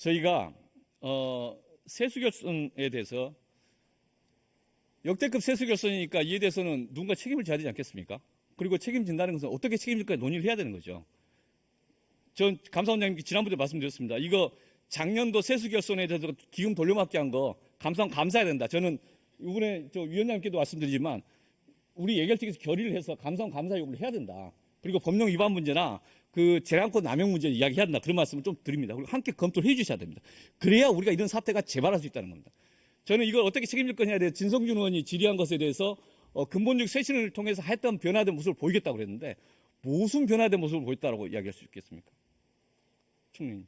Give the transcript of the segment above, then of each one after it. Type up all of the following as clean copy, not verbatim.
저희가 세수 결손에 대해서 역대급 세수 결손이니까 이에 대해서는 누군가 책임을 져야 되지 않겠습니까? 그리고 책임진다는 것은 어떻게 책임질까 논의를 해야 되는 거죠. 전 감사원장님께 지난번에 말씀드렸습니다. 이거 작년도 세수 결손에 대해서 기금 돌려막기 한 거 감사원 감사해야 된다. 저는 이번에 위원장님께도 말씀드리지만 우리 예결특위에서 결의를 해서 감사원 감사 요구를 해야 된다. 그리고 법령 위반 문제나 그 재량권 남용 문제 이야기해야 된다. 그런 말씀을 좀 드립니다. 그리고 함께 검토를 해 주셔야 됩니다. 그래야 우리가 이런 사태가 재발할 수 있다는 겁니다. 저는 이걸 어떻게 책임질 거냐에 대해 진성준 의원이 질의한 것에 대해서 근본적 쇄신을 통해서 했던 변화된 모습을 보이겠다고 그랬는데 무슨 변화된 모습을 보였다고 이야기할 수 있겠습니까? 총리님.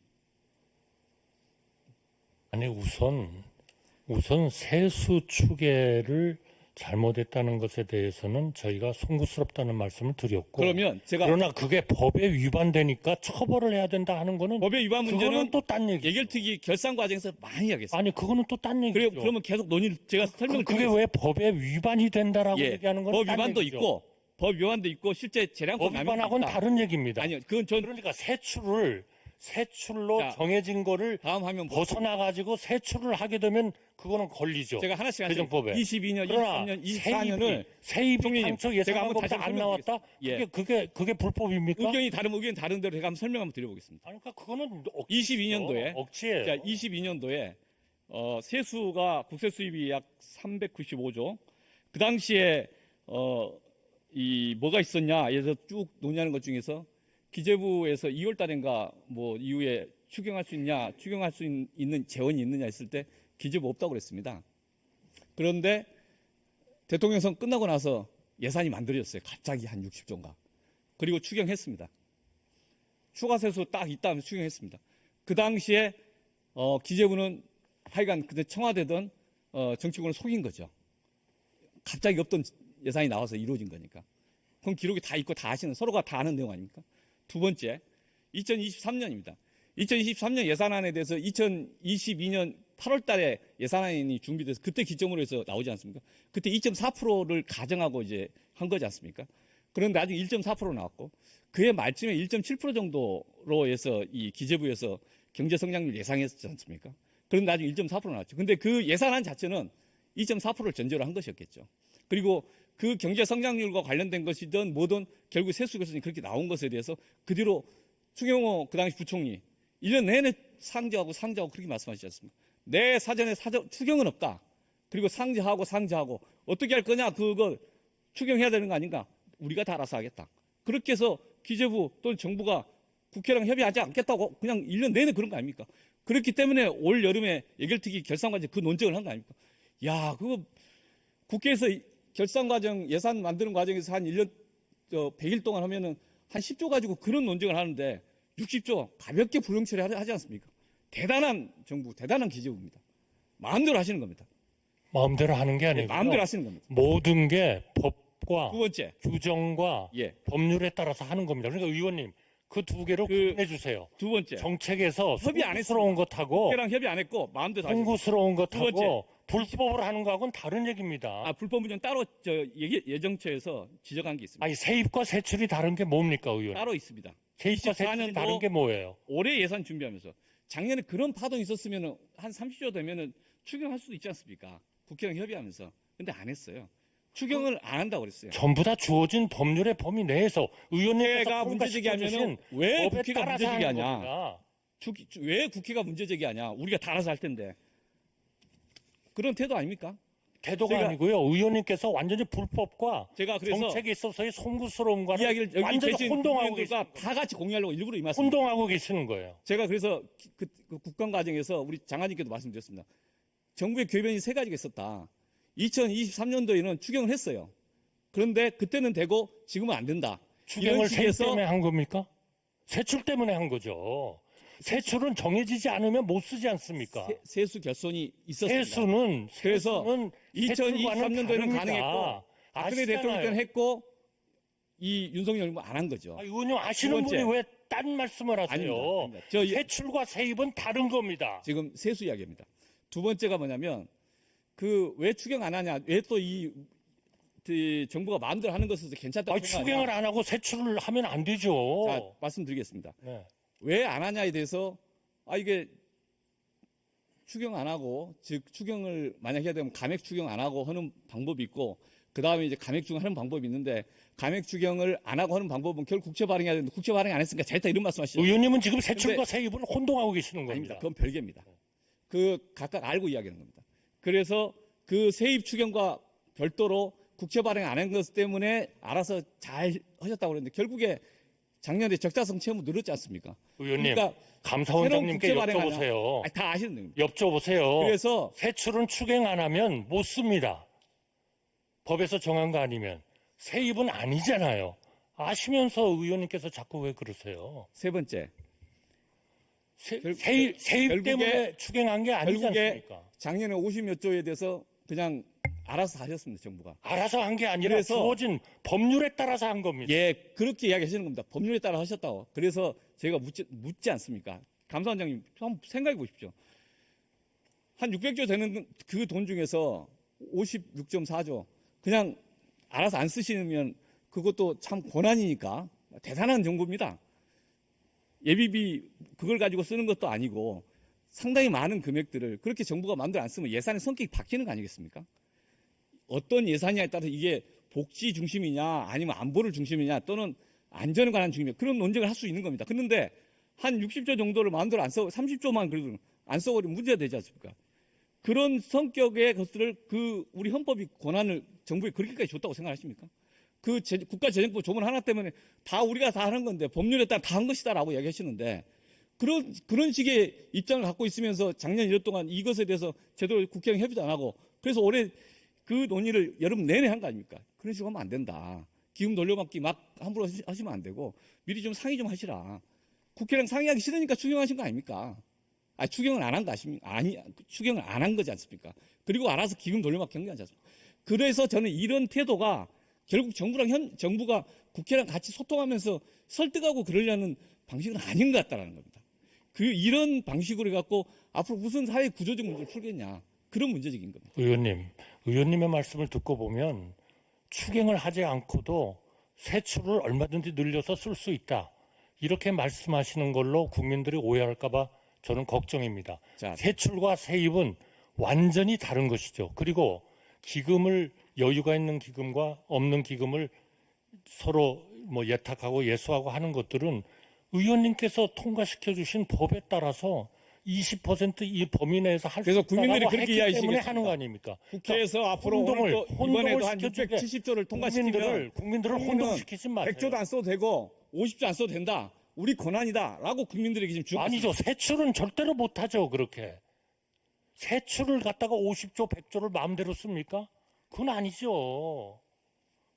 아니 우선 세수 추계를 잘못했다는 것에 대해서는 저희가 송구스럽다는 말씀을 드렸고, 그러면 제가 그러나 그게 법에 위반되니까 처벌을 해야 된다 하는 거는 법의 위반 문제는 그거는 또 딴 얘기. 예결특위 결산 과정에서 많이 이야기했습니다. 아니 그거는 또 딴 얘기죠. 그러면 계속 논의를 제가 설명을 그게 왜 법에 위반이 된다라고 예, 얘기하는 건 법 딴 위반도 얘기죠. 있고 법 위반도 있고 실제 재량권 법 남용도 위반하고는 있다. 다른 얘기입니다. 아니요, 그건 전 그러니까 세출로 자, 정해진 거를 다음 화면 벗어나 가지고 세출을 하게 되면 그거는 걸리죠. 제가 하나씩 재정법에. 22년, 그러나 23년, 24년을 세입이 총리님, 당초 제가 예상한 한번 다시 것보다 안 한번 나왔다? 예. 그게 불법입니까? 의견이 다른 대로 제가 한번 설명 한번 드려보겠습니다. 아니, 그러니까 그거는 22년도에 억지예요. 자, 22년도에 세수가 국세 수입이 약 395조. 그 당시에 이 뭐가 있었냐에서 쭉 논의하는 것 중에서 기재부에서 2월 달인가 뭐 이후에 추경할 수 있는 재원이 있느냐 했을 때 기재부 없다고 그랬습니다. 그런데 대통령 선 끝나고 나서 예산이 만들어졌어요. 갑자기 한 60조인가. 그리고 추경했습니다. 추가 세수 딱 있다 하면서 추경했습니다. 그 당시에 기재부는 하여간 그때 청와대든 정치권을 속인 거죠. 갑자기 없던 예산이 나와서 이루어진 거니까. 그럼 기록이 다 있고 다 아시는, 서로가 다 아는 내용 아닙니까? 두 번째, 2023년입니다. 2023년 예산안에 대해서 2022년 8월 달에 예산안이 준비돼서 그때 기점으로 해서 나오지 않습니까? 그때 2.4%를 가정하고 이제 한 거지 않습니까? 그런데 아직 1.4% 나왔고, 그해 말쯤에 1.7% 정도로 해서 이 기재부에서 경제 성장률 예상했지 않습니까? 그런데 아직 1.4% 나왔죠. 근데 그 예산안 자체는 2.4%를 전제로 한 것이었겠죠. 그리고 그 경제 성장률과 관련된 것이든 뭐든 결국 세수 결손이 그렇게 나온 것에 대해서 그 뒤로 추경호 그 당시 부총리 1년 내내 상정하고 그렇게 말씀하시지 않습니까? 내 사전에 추경은 없다. 그리고 상정하고 어떻게 할 거냐 그걸 추경해야 되는 거 아닌가? 우리가 다 알아서 하겠다. 그렇게 해서 기재부 또는 정부가 국회랑 협의하지 않겠다고 그냥 1년 내내 그런 거 아닙니까? 그렇기 때문에 올 여름에 예결특위 결산과정 그 논쟁을 한 거 아닙니까? 야, 그거 국회에서 결산 과정, 예산 만드는 과정에서 한 1년, 100일 동안 하면은 한 10조 가지고 그런 논쟁을 하는데 60조 가볍게 불용 처리하지 않습니까? 대단한 정부, 대단한 기재부입니다. 마음대로 하시는 겁니다. 마음대로 하는 게 아니고 마음대로 하시는 겁니다. 모든 게 법과 두 번째, 규정과 예. 법률에 따라서 하는 겁니다. 그러니까 의원님 그 두 개를 구분해 주세요. 두 번째, 정책에서 협의 안 송구스러운 것하고 국회랑 협의 안 했고 마음대로 하시는 겁니다. 송구스러운 두 번째. 것하고 불법을 하는 거하고는 다른 얘기입니다. 불법 문제는 따로 예정처에서 지적한 게 있습니다. 아니 세입과 세출이 다른 게 뭡니까 의원? 따로 있습니다. 세입과 세출이 24년도 다른 게 뭐예요? 올해 예산 준비하면서 작년에 그런 파동이 있었으면 한 30조 되면은 추경할 수도 있지 않습니까? 국회랑 협의하면서. 근데 안 했어요. 추경을 안 한다고 그랬어요. 전부 다 주어진 법률의 범위 내에서 의원님께서 국회가 문제제기하면은 왜 법에 국회가 따라서 하는 문제제기하냐? 겁니다. 왜 국회가 문제제기하냐? 우리가 다 알아서 할 텐데. 그런 태도 아닙니까? 태도가 제가- 아니고요. 의원님께서 완전히 불법과 제가 그래서 정책에 있어서의 송구스러운 거는 이야기를 여기 완전히 계신 혼동하고 국민들과 계시는 다 같이 공유하려고 일부러 임했습니다. 혼동하고 계시는 거예요. 제가 그래서 그 국감 과정에서 우리 장관님께도 말씀드렸습니다. 정부의 궤변이 세 가지가 있었다. 2023년도에는 추경을 했어요. 그런데 그때는 되고 지금은 안 된다. 추경을 이런 세입 식에서 때문에 한 겁니까? 세출 때문에 한 거죠. 세출은 정해지지 않으면 못 쓰지 않습니까? 세수 결손이 있었습니다. 세수는 그래서 세수는 세출과는 2023년도에는 다릅니다. 가능했고 박근혜 대통령 때는 했고 이 윤석열 정부는 안 한 거죠. 의원님 아시는 두 번째. 분이 왜 딴 말씀을 하세요? 아닙니다. 저 세출과 세입은 다른 겁니다. 지금 세수 이야기입니다. 두 번째가 뭐냐면 그 왜 추경 안 하냐? 왜 또 이 정부가 마음대로 하는 것에서 괜찮다고 생각하냐? 추경을 안 하고 세출을 하면 안 되죠. 자, 말씀드리겠습니다. 네. 왜 안 하냐에 대해서 이게 추경 안 하고, 즉 추경을 만약 해야 되면 감액 추경 안 하고 하는 방법이 있고, 그 다음에 이제 감액 추경 하는 방법이 있는데, 감액 추경을 안 하고 하는 방법은 결국 국채 발행해야 되는데 국채 발행 안 했으니까 잘했다 이런 말씀하시죠. 의원님은 지금 세출과 세입을 혼동하고 계시는 아닙니다. 겁니다. 그건 별개입니다. 그 각각 알고 이야기하는 겁니다. 그래서 그 세입 추경과 별도로 국채 발행 안 한 것 때문에 알아서 잘 하셨다고 그랬는데 결국에 작년에 적자성 채무 늘었지 않습니까? 의원님, 그러니까 감사원장님께 새로운 국채 발행 여쭤보세요. 아니, 다 아시는 겁니다. 여쭤보세요. 그래서 세출은 추경 안 하면 못 씁니다. 법에서 정한 거 아니면. 세입은 아니잖아요. 아시면서 의원님께서 자꾸 왜 그러세요? 세 번째, 세입 결국에- 때문에 추경한 게 아니지 결국에 않습니까? 작년에 50몇 조에 대해서 그냥 알아서 하셨습니다, 정부가. 알아서 한 게 아니라 그래서- 주어진 법률에 따라서 한 겁니다. 예, 그렇게 이야기하시는 겁니다. 법률에 따라 하셨다고. 그래서 제가 묻지 않습니까? 감사원장님 한번 생각해 보십시오. 한 600조 되는 그 돈 중에서 56.4조 그냥 알아서 안 쓰시면 그것도 참 고난이니까 대단한 정부입니다. 예비비 그걸 가지고 쓰는 것도 아니고 상당히 많은 금액들을 그렇게 정부가 마음대로 안 쓰면 예산의 성격이 바뀌는 거 아니겠습니까? 어떤 예산이냐에 따라서 이게 복지 중심이냐 아니면 안보를 중심이냐 또는 안전에 관한 중심이냐 그런 논쟁을 할 수 있는 겁니다. 그런데 한 60조 정도를 마음대로 안 써, 30조만 그래도 안 써버리면 문제가 되지 않습니까? 그런 성격의 것들을 우리 헌법이 권한을 정부에 그렇게까지 줬다고 생각하십니까? 국가재정법 조문 하나 때문에 다 우리가 다 하는 건데 법률에 따라 다 한 것이다라고 이야기하시는데 그런 식의 입장을 갖고 있으면서 작년 1년 동안 이것에 대해서 제대로 국회랑 협의도 안 하고 그래서 올해 그 논의를 여름 내내 한 거 아닙니까? 그런 식으로 하면 안 된다. 기금 돌려받기 막 함부로 하시면 안 되고 미리 좀 상의 좀 하시라. 국회랑 상의하기 싫으니까 추경하신 거 아닙니까? 추경을 안 한 거 아십니까? 추경을 안 한 거지 않습니까? 그리고 알아서 기금 돌려받기 한 게 아니지 않습니까? 그래서 저는 이런 태도가 결국 정부가 국회랑 같이 소통하면서 설득하고 그러려는 방식은 아닌 것 같다는 겁니다. 이런 방식으로 해갖고 앞으로 무슨 사회 구조적 문제를 풀겠냐. 그런 문제적인 겁니다. 의원님의 말씀을 듣고 보면 추경을 하지 않고도 세출을 얼마든지 늘려서 쓸 수 있다. 이렇게 말씀하시는 걸로 국민들이 오해할까 봐 저는 걱정입니다. 자, 세출과 세입은 완전히 다른 것이죠. 그리고 기금을 여유가 있는 기금과 없는 기금을 서로 예탁하고 예수하고 하는 것들은 의원님께서 통과시켜 주신 법에 따라서 20%이 범위 내에서 할 수 그래서 있다고 국민들이 그렇게 했기 때문에 이해하시겠습니다. 하는 거 아닙니까? 국회에서 앞으로 혼동을- 오늘 또 혼동을 이번에도 한 시켜주게 670조를 통과시키면 국민들을 혼동시키지 마세요. 100조도 안 써도 되고 50조 안 써도 된다. 우리 권한이다라고 국민들에게 지금 주고 아니죠. 세출은 절대로 못하죠. 그렇게. 세출을 갖다가 50조, 100조를 마음대로 씁니까? 그건 아니죠.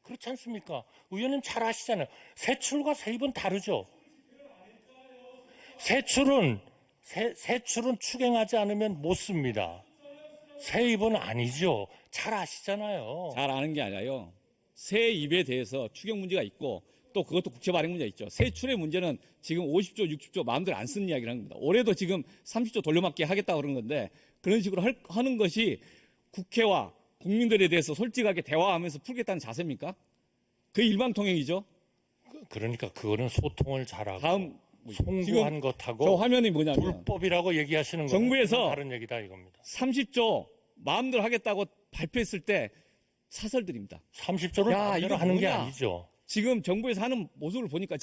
그렇지 않습니까? 의원님 잘 아시잖아요. 세출과 세입은 다르죠. 세출은 추경하지 않으면 못 씁니다. 세입은 아니죠. 잘 아시잖아요. 잘 아는 게 아니라요. 세입에 대해서 추경 문제가 있고 또 그것도 국채 발행 문제가 있죠. 세출의 문제는 지금 50조, 60조 마음대로 안 쓰는 이야기를 하는 겁니다. 올해도 지금 30조 돌려막기 하겠다고 그런 건데 그런 식으로 하는 것이 국회와 국민들에 대해서 솔직하게 대화하면서 풀겠다는 자세입니까? 그게 일방통행이죠. 그러니까 그거는 소통을 잘하고 다음 송구한 지금 것하고 저 화면이 뭐냐면 불법이라고 얘기하시는 거는 정부에서 다른 얘기다 이겁니다. 30조 마음대로 하겠다고 발표했을 때 사설들입니다. 30조를 야, 마음대로 이거 하는 게 뭐냐? 아니죠. 지금 정부에서 하는 모습을 보니까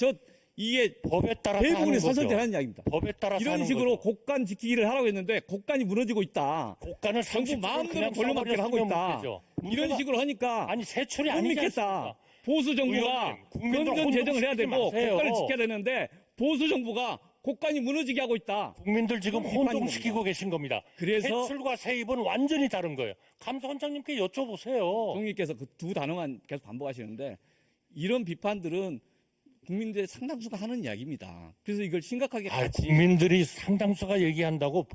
이게 법에 따라서 하는 대부분이 거죠. 사설대라는 이야기입니다. 법에 따라서 이런 하는 식으로 거죠. 곡간 지키기를 하라고 했는데 곡간이 무너지고 있다. 국가는 정부 마음대로 돌려막기를 하고 있다. 이런 식으로 하니까 아니 세출이 못 아니지 믿겠다. 않습니까? 보수 정부가 의원님, 국민들 건전 재정을 해야 되고 혼동시키지 마세요. 국가를 지켜야 되는데 보수 정부가 곡간이 무너지게 하고 있다. 국민들 지금 비판인 혼동시키고 계신 겁니다. 그래서 세출과 세입은 완전히 다른 거예요. 감사원장님께 여쭤보세요. 총리께서 그 두 단어만 계속 반복하시는데 이런 비판들은 국민들의 상당수가 하는 이야기입니다. 그래서 이걸 심각하게 같이 국민들이 상당수가 얘기한다고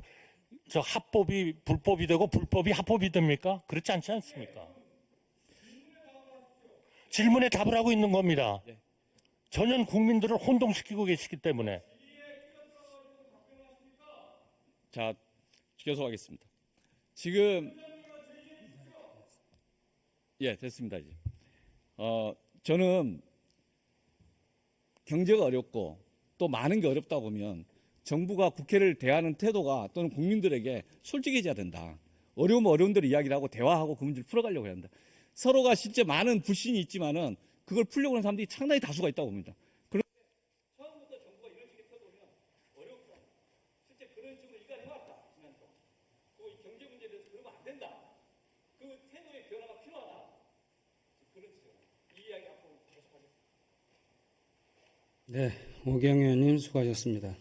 저 합법이 불법이 되고 불법이 합법이 됩니까? 그렇지 않지 않습니까? 질문에 답을 하고 있는 겁니다. 네. 전혀 국민들을 혼동시키고 계시기 때문에. 자, 계속하겠습니다. 지금 됐습니다 이제. 저는 경제가 어렵고 또 많은 게 어렵다 보면 정부가 국회를 대하는 태도가 또는 국민들에게 솔직해져야 된다. 어려우면 어려운 대로 이야기를 하고 대화하고 그 문제를 풀어가려고 해야 한다. 서로가 실제 많은 불신이 있지만은 그걸 풀려고 하는 사람들이 상당히 다수가 있다고 봅니다. 그런데 처음부터 정부가 이런 식의 태도면 어렵다. 실제 그런 식으로 이간해왔다. 지난번. 또 이 경제 문제에 대해서 그러면 안 된다. 그 태도의 변화가 필요하다. 그렇죠. 이 이야기 앞으로 계속하겠습니다. 네, 오경 의원님 수고하셨습니다.